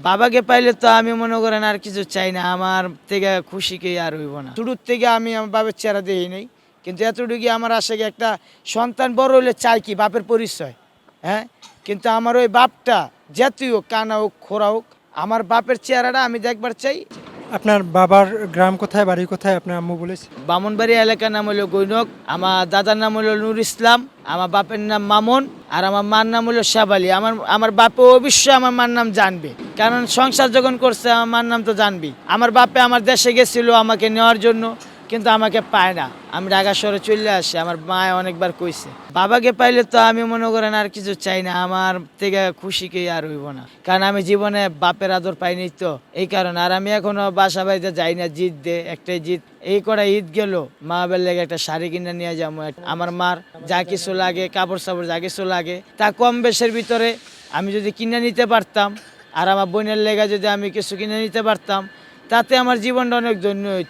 বাবাকে পাইলে তো আমি মনে করেন আর কিছু চাই না, আমার থেকে খুশি কে আর হইব না। শুরুর থেকে আমি আমার বাবার চেহারা দেখি নাই, কিন্তু এতটুকু আমার আশা কি একটা সন্তান বড় হলে চাই কি বাপের পরিচয়। হ্যাঁ, কিন্তু আমার ওই বাপটা জাতীয় কানা হোক খোরা হোক, আমার বাপের চেহারাটা আমি দেখবার চাই। আপনার বাবার গ্রাম কোথায়, বাড়ি কোথায়, আপনার আম্মু বলেছে? বামনবাড়ি এলাকার নাম হলো গৈনক, আমার দাদার নাম হলো নুর ইসলাম, আমার বাপের নাম মামুন, আর আমার মার নাম হলো শাবালি। আমার বাপে অবশ্যই আমার মার নাম জানবে, কারণ সংসার যখন করছে আমার মার নাম তো জানবি। আমার বাপে আমার দেশে গেছিল আমাকে নেওয়ার জন্য, কিন্তু আমাকে পায় না, আমি ঢাকা শহরে চলে আসি। আমার মা অনেকবার কইছে, বাবাকে পাইলে তো আমি মনে করেন আর কিছু চাই না, আমার থেকে খুশি কে আর হইব না, কারণ আমি জীবনে বাপের আদর পাইনি তো এই কারণে। আর আমি এখনো বাসা বাড়িতে যাই না, জিদ দে একটাই জিদ, এই কটা ঈদ গেল মা বাবার লেগে একটা শাড়ি কিনে নিয়ে যাবো। আমার মার যা কিছু লাগে, কাপড় সাপড় যা কিছু লাগে, তা কম বেশের ভিতরে আমি যদি কিনে নিতে পারতাম, আর আমার বোনের লেগে যদি আমি কিছু কিনে নিতে পারতাম, তাতে আমার জীবনটা অনেক ধন্য হইতো।